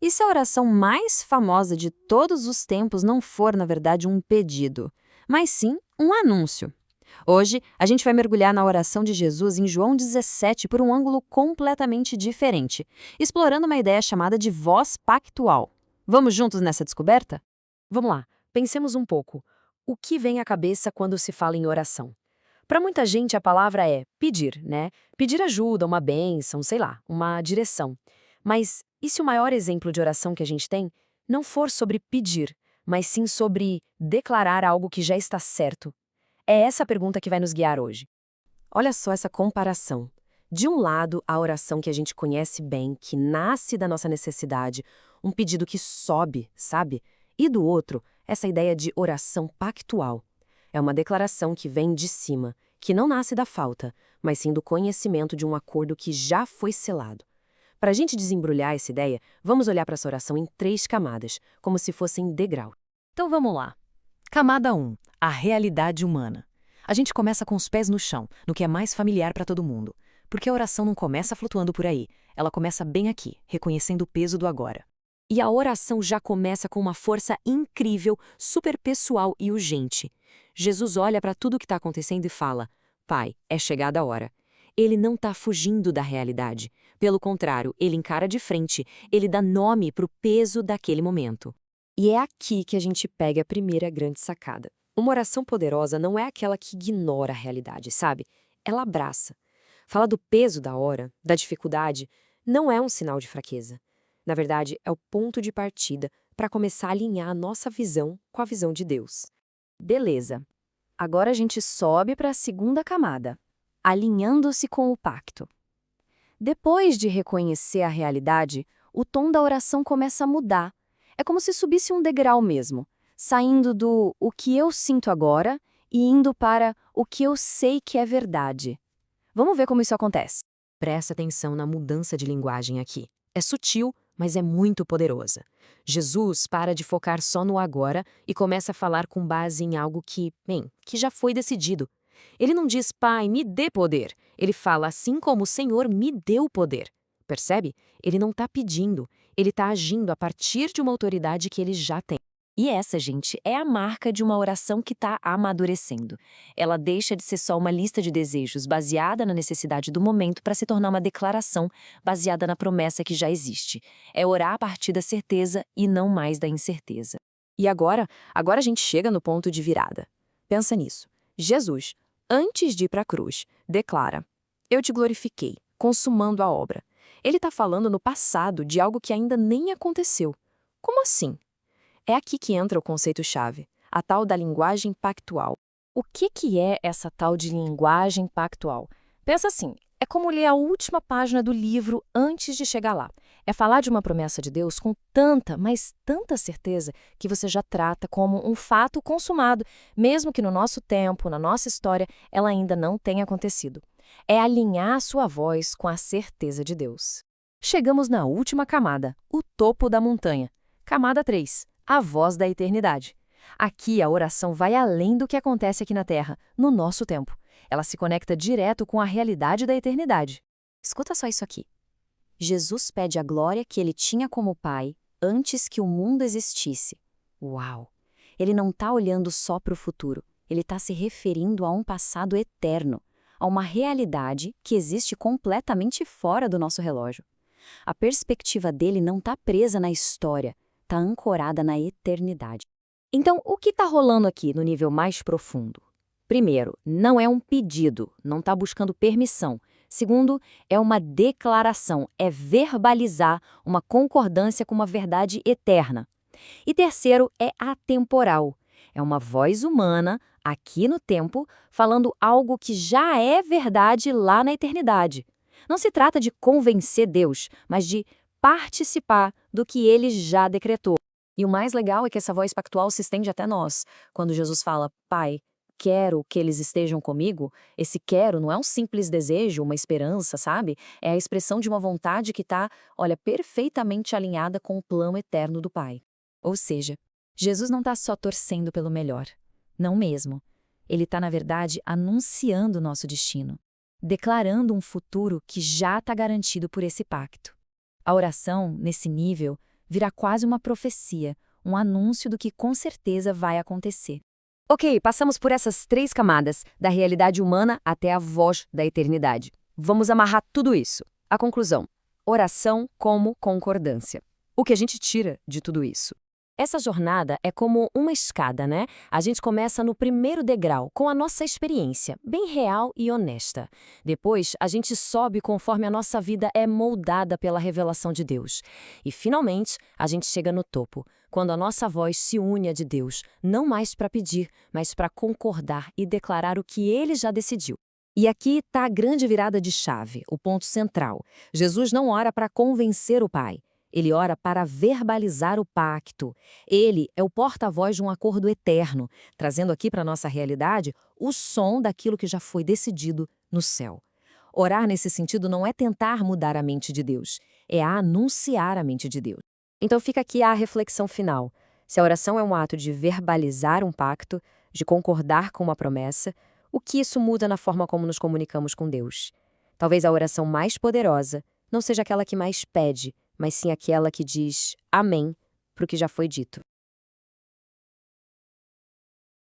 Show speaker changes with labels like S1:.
S1: E se a oração mais famosa de todos os tempos não for, na verdade, um pedido, mas sim um anúncio? Hoje, a gente vai mergulhar na oração de Jesus em João 17 por um ângulo completamente diferente, explorando uma ideia chamada de voz pactual. Vamos juntos nessa descoberta?
S2: Vamos lá, pensemos um pouco. O que vem à cabeça quando se fala em oração? Para muita gente, a palavra é pedir, né? Pedir ajuda, uma bênção, sei lá, uma direção. Mas e se o maior exemplo de oração que a gente tem não for sobre pedir, mas sim sobre declarar algo que já está certo? É essa a pergunta que vai nos guiar hoje.
S3: Olha só essa comparação. De um lado, a oração que a gente conhece bem, que nasce da nossa necessidade, um pedido que sobe, sabe? E do outro, essa ideia de oração pactual. É uma declaração que vem de cima, que não nasce da falta, mas sim do conhecimento de um acordo que já foi selado. Para a gente desembrulhar essa ideia, vamos olhar para essa oração em 3 camadas, como se fossem degrau.
S2: Então vamos lá. Camada 1. A realidade humana. A gente começa com os pés no chão, no que é mais familiar para todo mundo. Porque a oração não começa flutuando por aí, ela começa bem aqui, reconhecendo o peso do agora. E a oração já começa com uma força incrível, super pessoal e urgente. Jesus olha para tudo o que está acontecendo e fala: Pai, é chegada a hora. Ele não está fugindo da realidade. Pelo contrário, ele encara de frente, ele dá nome para o peso daquele momento.
S3: E é aqui que a gente pega a primeira grande sacada. Uma oração poderosa não é aquela que ignora a realidade, sabe? Ela abraça. Fala do peso da hora, da dificuldade, não é um sinal de fraqueza. Na verdade, é o ponto de partida para começar a alinhar a nossa visão com a visão de Deus.
S2: Beleza. Agora a gente sobe para a segunda camada, alinhando-se com o pacto. Depois de reconhecer a realidade, o tom da oração começa a mudar. É como se subisse um degrau mesmo, saindo do o que eu sinto agora e indo para o que eu sei que é verdade. Vamos ver como isso acontece.
S3: Presta atenção na mudança de linguagem aqui. É sutil, mas é muito poderosa. Jesus para de focar só no agora e começa a falar com base em algo que já foi decidido. Ele não diz, Pai, me dê poder. Ele fala, assim como o Senhor me deu poder. Percebe? Ele não está pedindo, ele está agindo a partir de uma autoridade que ele já tem.
S2: E essa, gente, é a marca de uma oração que está amadurecendo. Ela deixa de ser só uma lista de desejos baseada na necessidade do momento para se tornar uma declaração baseada na promessa que já existe. É orar a partir da certeza e não mais da incerteza.
S3: E agora a gente chega no ponto de virada. Pensa nisso. Jesus, antes de ir para a cruz, declara: Eu te glorifiquei, consumando a obra. Ele está falando no passado de algo que ainda nem aconteceu. Como assim? É aqui que entra o conceito-chave, a tal da linguagem pactual.
S2: O que é essa tal de linguagem pactual? Pensa assim, é como ler a última página do livro antes de chegar lá. É falar de uma promessa de Deus com tanta, mas tanta certeza que você já trata como um fato consumado, mesmo que no nosso tempo, na nossa história, ela ainda não tenha acontecido. É alinhar a sua voz com a certeza de Deus. Chegamos na última camada, o topo da montanha. Camada 3, a voz da eternidade. Aqui a oração vai além do que acontece aqui na Terra, no nosso tempo. Ela se conecta direto com a realidade da eternidade.
S1: Escuta só isso aqui. Jesus pede a glória que ele tinha como Pai antes que o mundo existisse. Uau! Ele não está olhando só para o futuro, ele está se referindo a um passado eterno, a uma realidade que existe completamente fora do nosso relógio. A perspectiva dele não está presa na história, está ancorada na eternidade. Então, o que está rolando aqui no nível mais profundo? Primeiro, não é um pedido, não está buscando permissão. Segundo, é uma declaração, é verbalizar uma concordância com uma verdade eterna. E terceiro, é atemporal. É uma voz humana, aqui no tempo, falando algo que já é verdade lá na eternidade. Não se trata de convencer Deus, mas de participar do que ele já decretou. E o mais legal é que essa voz pactual se estende até nós. Quando Jesus fala, Pai, quero que eles estejam comigo, esse quero não é um simples desejo, uma esperança, sabe? É a expressão de uma vontade que está, olha, perfeitamente alinhada com o plano eterno do Pai. Ou seja, Jesus não está só torcendo pelo melhor. Não mesmo. Ele está, na verdade, anunciando o nosso destino, declarando um futuro que já está garantido por esse pacto. A oração, nesse nível, vira quase uma profecia, um anúncio do que com certeza vai acontecer.
S3: Ok, passamos por essas 3 camadas, da realidade humana até a voz da eternidade. Vamos amarrar tudo isso. A conclusão: oração como concordância. O que a gente tira de tudo isso? Essa jornada é como uma escada, né? A gente começa no primeiro degrau, com a nossa experiência, bem real e honesta. Depois, a gente sobe conforme a nossa vida é moldada pela revelação de Deus. E, finalmente, a gente chega no topo, quando a nossa voz se une à de Deus, não mais para pedir, mas para concordar e declarar o que Ele já decidiu. E aqui está a grande virada de chave, o ponto central. Jesus não ora para convencer o Pai. Ele ora para verbalizar o pacto. Ele é o porta-voz de um acordo eterno, trazendo aqui para a nossa realidade o som daquilo que já foi decidido no céu. Orar nesse sentido não é tentar mudar a mente de Deus, é anunciar a mente de Deus. Então fica aqui a reflexão final. Se a oração é um ato de verbalizar um pacto, de concordar com uma promessa, o que isso muda na forma como nos comunicamos com Deus? Talvez a oração mais poderosa não seja aquela que mais pede, mas sim aquela que diz amém para o que já foi dito.